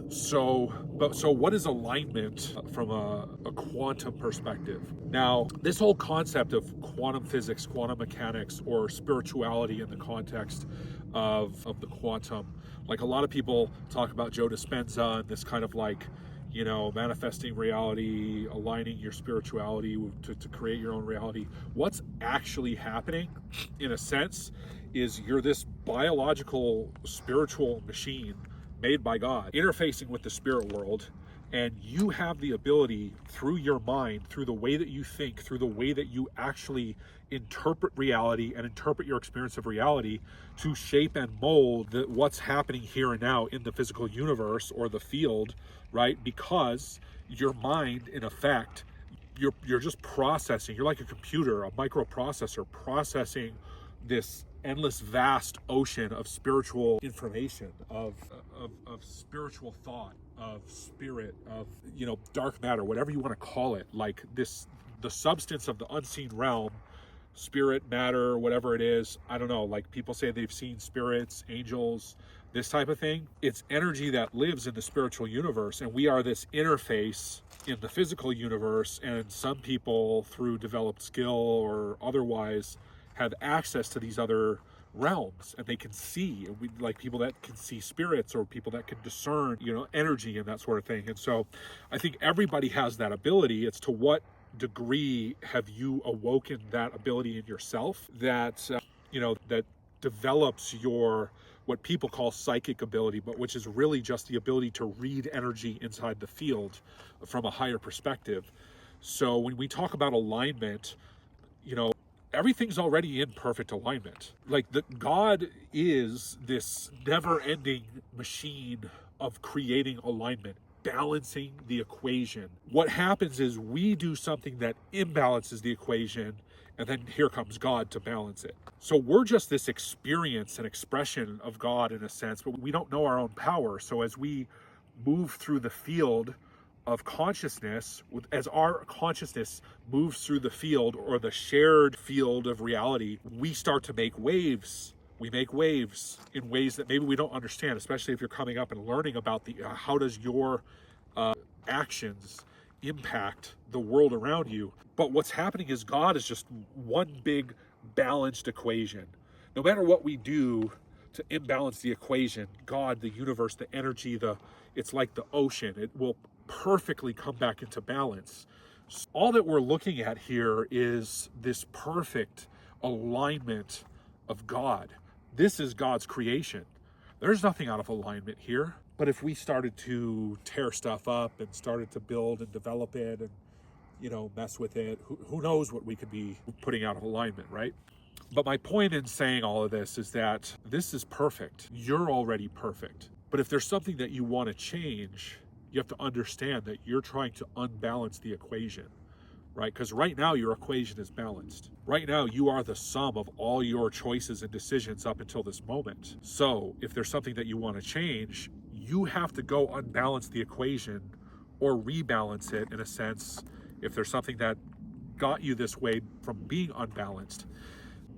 So what is alignment from a quantum perspective? Now, this whole concept of quantum physics, quantum mechanics, or spirituality in the context of the quantum, like a lot of people talk about Joe Dispenza and this kind of like, manifesting reality, aligning your spirituality to create your own reality. What's actually happening, in a sense, is you're this biological spiritual machine made by God, interfacing with the spirit world, and you have the ability through your mind, through the way that you think, through the way that you actually interpret reality and interpret your experience of reality, to shape and mold what's happening here and now in the physical universe or the field, right? Because your mind, in effect, you're just processing. You're like a computer, a microprocessor, processing this endless vast ocean of spiritual information, of spiritual thought, of spirit, of dark matter, whatever you want to call it. Like this, the substance of the unseen realm, spirit, matter, whatever it is. I don't know, like people say they've seen spirits, angels, this type of thing. It's energy that lives in the spiritual universe, and we are this interface in the physical universe. And some people, through developed skill or otherwise, have access to these other realms, and they can see, and we like people that can see spirits, or people that can discern energy and that sort of thing. And so I think everybody has that ability. It's to what degree have you awoken that ability in yourself that that develops your, what people call psychic ability, but which is really just the ability to read energy inside the field from a higher perspective. So when we talk about alignment, everything's already in perfect alignment. Like God is this never-ending machine of creating alignment, balancing the equation. What happens is we do something that imbalances the equation, and then here comes God to balance it. So we're just this experience and expression of God in a sense, but we don't know our own power. So as we move through the field of consciousness, as our consciousness moves through the field or the shared field of reality, we start to make waves. We make waves in ways that maybe we don't understand, especially if you're coming up and learning about how does your actions impact the world around you. But what's happening is God is just one big balanced equation. No matter what we do to imbalance the equation, God, the universe, the energy, it's like the ocean. It will perfectly come back into balance. So all that we're looking at here is this perfect alignment of God. This is God's creation. There's nothing out of alignment here. But if we started to tear stuff up and started to build and develop it and mess with it, who knows what we could be putting out of alignment, right? But my point in saying all of this is that this is perfect. You're already perfect. But if there's something that you want to change, you have to understand that you're trying to unbalance the equation, right? Because right now your equation is balanced. Right now you are the sum of all your choices and decisions up until this moment. So if there's something that you want to change, you have to go unbalance the equation or rebalance it, in a sense, if there's something that got you this way from being unbalanced.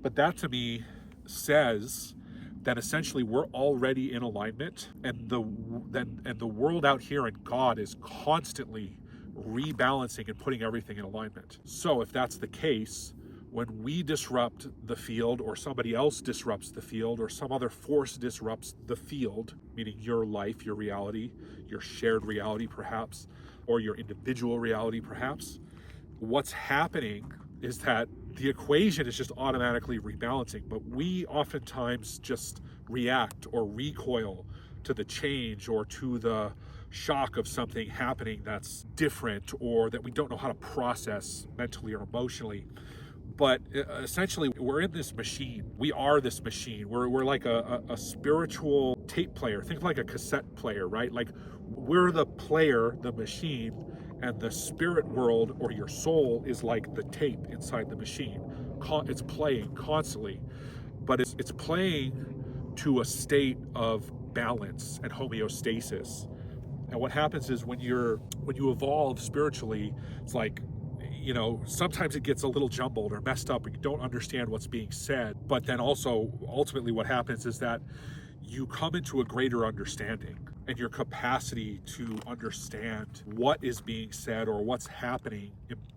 But that to me says that essentially we're already in alignment, and the world out here and God is constantly rebalancing and putting everything in alignment. So if that's the case, when we disrupt the field, or somebody else disrupts the field, or some other force disrupts the field, meaning your life, your reality, your shared reality perhaps, or your individual reality perhaps, what's happening is that the equation is just automatically rebalancing, but we oftentimes just react or recoil to the change or to the shock of something happening that's different, or that we don't know how to process mentally or emotionally. But essentially, we're in this machine. We are this machine. We're like a spiritual tape player. Think like a cassette player, right? Like we're the player, the machine, and the spirit world, or your soul, is like the tape inside the machine. It's playing constantly, but it's playing to a state of balance and homeostasis. And what happens is when you evolve spiritually, it's like, sometimes it gets a little jumbled or messed up, and you don't understand what's being said. But then also, ultimately, what happens is that you come into a greater understanding, and your capacity to understand what is being said or what's happening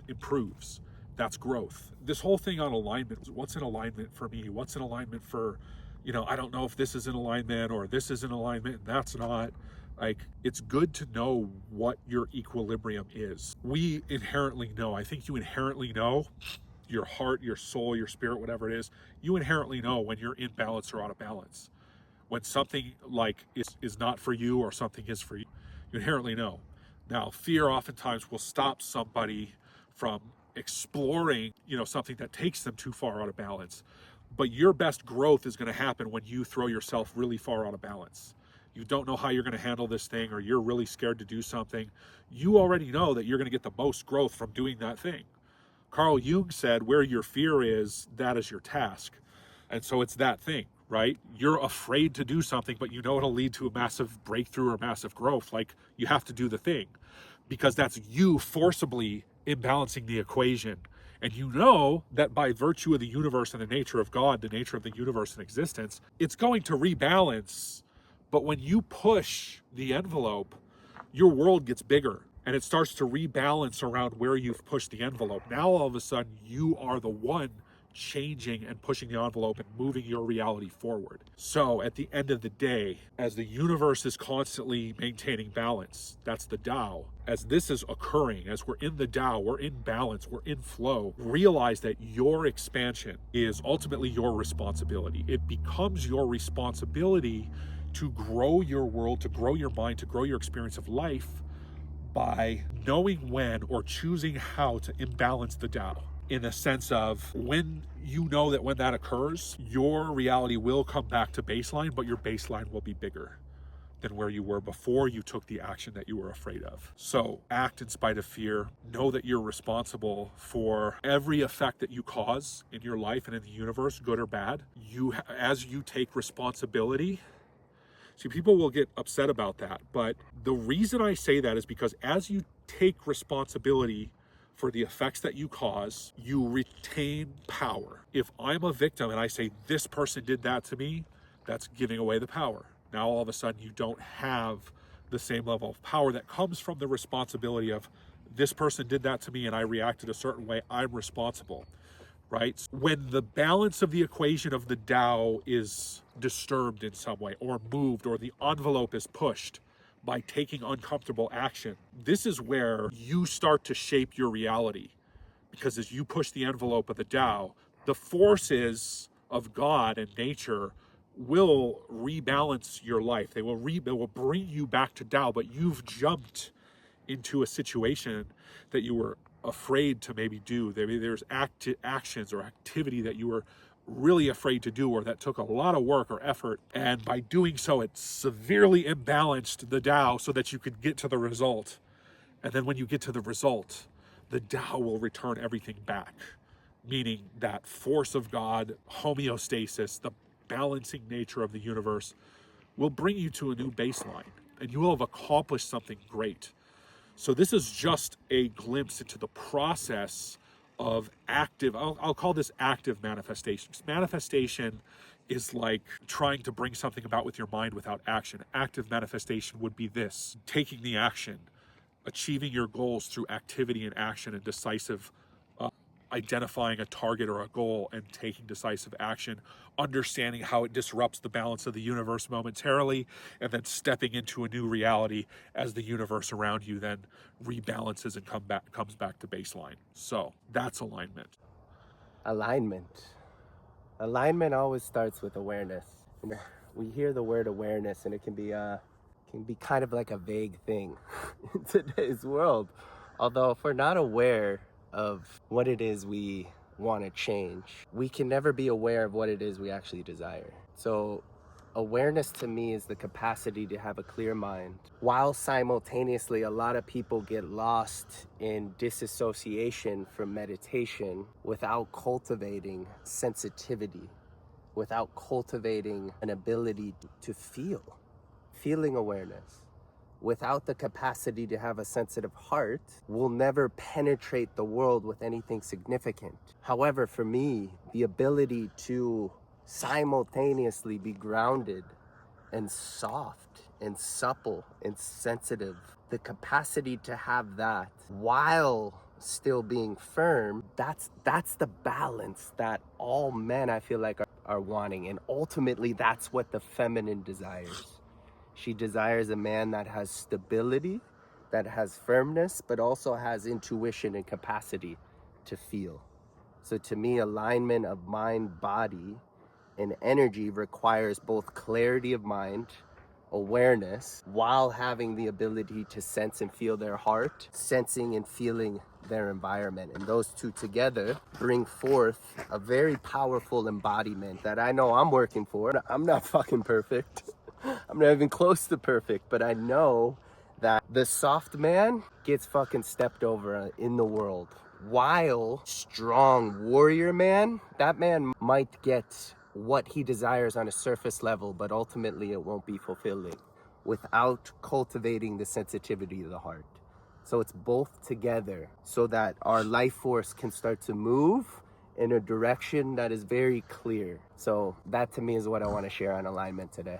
improves. That's growth. This whole thing on alignment, what's in alignment for me? What's in alignment for, I don't know if this is in alignment or this is in alignment and that's not. Like, it's good to know what your equilibrium is. We inherently know, I think you inherently know, your heart, your soul, your spirit, whatever it is, you inherently know when you're in balance or out of balance. When something like is not for you or something is for you, you inherently know. Now, fear oftentimes will stop somebody from exploring, something that takes them too far out of balance. But your best growth is going to happen when you throw yourself really far out of balance. You don't know how you're going to handle this thing, or you're really scared to do something. You already know that you're going to get the most growth from doing that thing. Carl Jung said, where your fear is, that is your task. And so it's that thing, right? You're afraid to do something, but you know it'll lead to a massive breakthrough or massive growth. Like, you have to do the thing because that's you forcibly imbalancing the equation. And you know that by virtue of the universe and the nature of God, the nature of the universe and existence, it's going to rebalance. But when you push the envelope, your world gets bigger and it starts to rebalance around where you've pushed the envelope. Now, all of a sudden, you are the one changing and pushing the envelope and moving your reality forward. So at the end of the day, as the universe is constantly maintaining balance, that's the Tao. As this is occurring, as we're in the Tao, we're in balance, we're in flow, realize that your expansion is ultimately your responsibility. It becomes your responsibility to grow your world, to grow your mind, to grow your experience of life by knowing when or choosing how to imbalance the Tao. In the sense of, when you know that when that occurs, your reality will come back to baseline, but your baseline will be bigger than where you were before you took the action that you were afraid of. So act in spite of fear. Know that you're responsible for every effect that you cause in your life and in the universe, good or bad. As you take responsibility, see, people will get upset about that, but the reason I say that is because as you take responsibility for the effects that you cause, you retain power. If I'm a victim and I say, this person did that to me, that's giving away the power. Now, all of a sudden, you don't have the same level of power that comes from the responsibility of, this person did that to me and I reacted a certain way, I'm responsible. Right? When the balance of the equation of the Tao is disturbed in some way or moved, or the envelope is pushed by taking uncomfortable action, this is where you start to shape your reality. Because as you push the envelope of the Tao, the forces of God and nature will rebalance your life. They will bring you back to Tao, but you've jumped into a situation that you were afraid to maybe do. There's actions or activity that you were really afraid to do, or that took a lot of work or effort, and by doing so it severely imbalanced the Tao so that you could get to the result. And then when you get to the result, the Tao will return everything back, meaning that force of God, homeostasis, the balancing nature of the universe will bring you to a new baseline, and you will have accomplished something great. So this is just a glimpse into the process of active, I'll call this active manifestation. Manifestation is like trying to bring something about with your mind without action. Active manifestation would be this: taking the action, achieving your goals through activity and action and decisive identifying a target or a goal and taking decisive action, understanding how it disrupts the balance of the universe momentarily, and then stepping into a new reality as the universe around you then rebalances and comes back to baseline. So that's alignment. Alignment always starts with awareness. We hear the word awareness and it can be kind of like a vague thing in today's world. Although if we're not aware of what it is we want to change, we can never be aware of what it is we actually desire. So awareness to me is the capacity to have a clear mind, while simultaneously a lot of people get lost in disassociation from meditation without cultivating sensitivity, without cultivating an ability to feeling awareness. Without the capacity to have a sensitive heart, we'll never penetrate the world with anything significant. However, for me, the ability to simultaneously be grounded and soft and supple and sensitive. The capacity to have that while still being firm, that's the balance that all men, I feel like, are wanting. And ultimately, that's what the feminine desires. She desires a man that has stability, that has firmness, but also has intuition and capacity to feel. So to me, alignment of mind, body, and energy requires both clarity of mind, awareness, while having the ability to sense and feel their heart, sensing and feeling their environment. And those two together bring forth a very powerful embodiment that I know I'm working for. I'm not fucking perfect. I'm not even close to perfect, but I know that the soft man gets fucking stepped over in the world. While strong warrior man, that man might get what he desires on a surface level, but ultimately it won't be fulfilling without cultivating the sensitivity of the heart. So it's both together so that our life force can start to move in a direction that is very clear. So that to me is what I want to share on alignment today.